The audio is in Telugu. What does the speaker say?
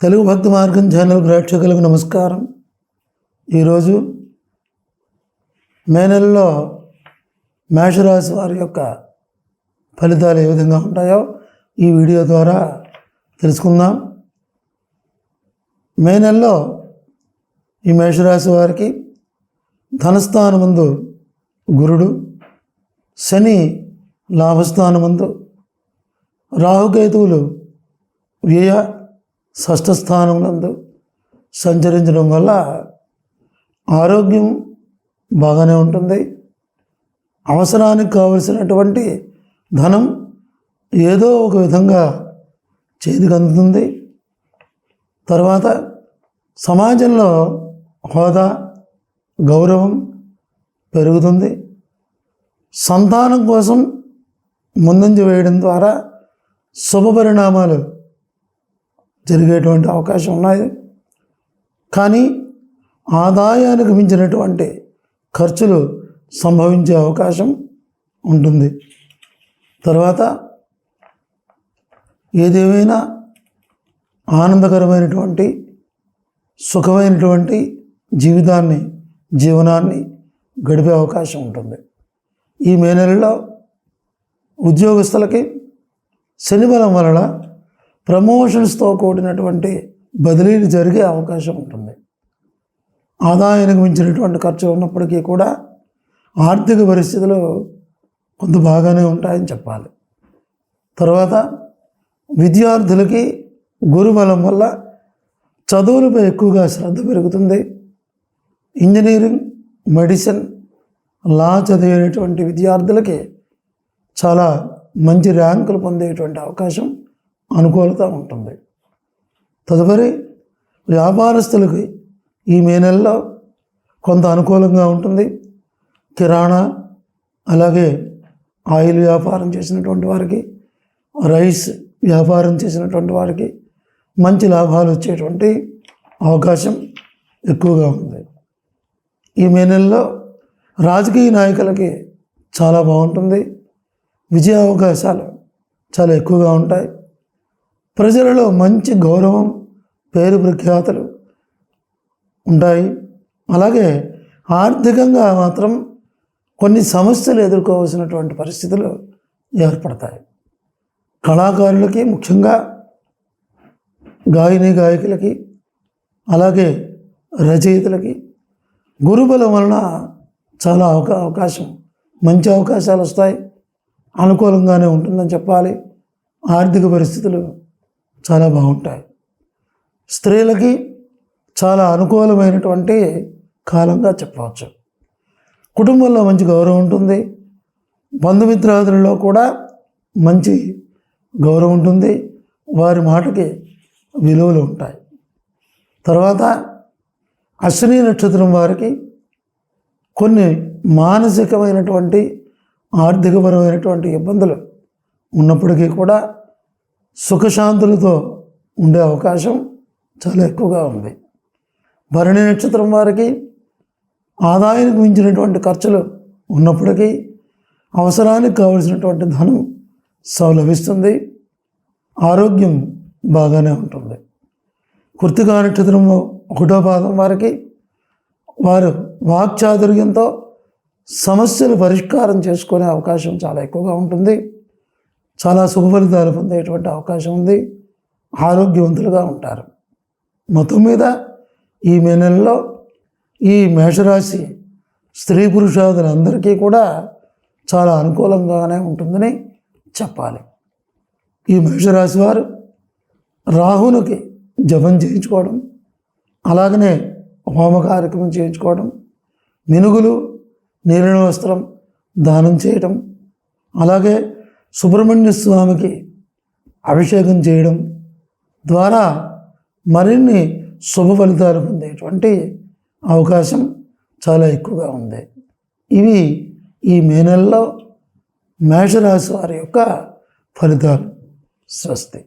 తెలుగు భక్తి మార్గం ఛానల్ ప్రేక్షకులకు నమస్కారం. ఈరోజు మే నెలలో మేషరాశి వారి యొక్క ఫలితాలు ఏ విధంగా ఉంటాయో ఈ వీడియో ద్వారా తెలుసుకుందాం. మే నెలలో ఈ మేషరాశి వారికి ధనస్థానమందు గురుడు, శని లాభస్థానమందు, రాహుకేతువులు వ్యయ షష్ఠ స్థానములందు సంచరించడం వల్ల ఆరోగ్యం బాగానే ఉంటుంది. అవసరానికి కావలసినటువంటి ధనం ఏదో ఒక విధంగా చేతికి అందుతుంది. తర్వాత సమాజంలో హోదా, గౌరవం పెరుగుతుంది. సంతానం కోసం ముందంజ వేయడం ద్వారా శుభ పరిణామాలు జరిగేటువంటి అవకాశం ఉన్నాయి. కానీ ఆదాయానికి మించినటువంటి ఖర్చులు సంభవించే అవకాశం ఉంటుంది. తర్వాత ఏదేమైనా ఆనందకరమైనటువంటి సుఖమైనటువంటి జీవనాన్ని గడిపే అవకాశం ఉంటుంది. ఈ మే నెలలో ఉద్యోగస్తులకి శని బలం వలన ప్రమోషన్స్తో కూడినటువంటి బదిలీలు జరిగే అవకాశం ఉంటుంది. ఆదాయానికి మించినటువంటి ఖర్చులు ఉన్నప్పటికీ కూడా ఆర్థిక పరిస్థితులు కొంత బాగానే ఉంటాయని చెప్పాలి. తర్వాత విద్యార్థులకి గురుబలం వల్ల చదువులపై ఎక్కువగా శ్రద్ధ పెరుగుతుంది. ఇంజనీరింగ్, మెడిసిన్, లా చదివేటువంటి విద్యార్థులకి చాలా మంచి ర్యాంకులు పొందేటువంటి అవకాశం, అనుకూలత ఉంటుంది. తదుపరి వ్యాపారస్తులకి ఈ మే నెలలో కొంత అనుకూలంగా ఉంటుంది. కిరాణా, అలాగే ఆయిల్ వ్యాపారం చేసినటువంటి వారికి, రైస్ వ్యాపారం చేసినటువంటి వారికి మంచి లాభాలు వచ్చేటువంటి అవకాశం ఎక్కువగా ఉంది. ఈ మే నెలలో రాజకీయ నాయకులకి చాలా బాగుంటుంది. విజయ అవకాశాలు చాలా ఎక్కువగా ఉంటాయి. ప్రజలలో మంచి గౌరవం, పేరు ప్రఖ్యాతులు ఉంటాయి. అలాగే ఆర్థికంగా మాత్రం కొన్ని సమస్యలు ఎదుర్కోవాల్సినటువంటి పరిస్థితులు ఏర్పడతాయి. కళాకారులకి, ముఖ్యంగా గాయకులకి, అలాగే రచయితలకి గురుబలం వలన చాలా మంచి అవకాశాలు వస్తాయి. అనుకూలంగానే ఉంటుందని చెప్పాలి. ఆర్థిక పరిస్థితులు చాలా బాగుంటాయి. స్త్రీలకి చాలా అనుకూలమైనటువంటి కాలంగా చెప్పవచ్చు. కుటుంబంలో మంచి గౌరవం ఉంటుంది. బంధుమిత్రాదులలో కూడా మంచి గౌరవం ఉంటుంది. వారి మాటకి విలువలు ఉంటాయి. తర్వాత అశ్విని నక్షత్రం వారికి కొన్ని మానసికమైనటువంటి ఆర్థికపరమైనటువంటి ఇబ్బందులు ఉన్నప్పటికీ కూడా సుఖశాంతులతో ఉండే అవకాశం చాలా ఎక్కువగా ఉంది. భరణి నక్షత్రం వారికి ఆదాయానికి మించినటువంటి ఖర్చులు ఉన్నప్పటికీ అవసరానికి కావలసినటువంటి ధనం లభిస్తుంది. ఆరోగ్యం బాగానే ఉంటుంది. కృత్తికా నక్షత్రము 1వ పాదం వారికి వారు వాక్చాతుర్యంతో సమస్యలు పరిష్కారం చేసుకునే అవకాశం చాలా ఎక్కువగా ఉంటుంది. చాలా శుభ ఫలితాలు పొందేటువంటి అవకాశం ఉంది. ఆరోగ్యవంతులుగా ఉంటారు. మొత్తం మీద ఈ మే నెలలో ఈ మేషరాశి స్త్రీ పురుషాదులందరికీ కూడా చాలా అనుకూలంగానే ఉంటుందని చెప్పాలి. ఈ మేషరాశి వారు రాహునికి జపం చేయించుకోవడం, అలాగనే హోమ కార్యక్రమం చేయించుకోవడం, మినుగులు, నీలిన వస్త్రం దానం చేయటం, అలాగే సుబ్రహ్మణ్య స్వామికి అభిషేకం చేయడం ద్వారా మరిన్ని శుభ ఫలితాలు పొందేటువంటి అవకాశం చాలా ఎక్కువగా ఉంది. ఇవి ఈ మే నెలలో మేషరాశి వారి యొక్క ఫలితాలు. స్వస్తి.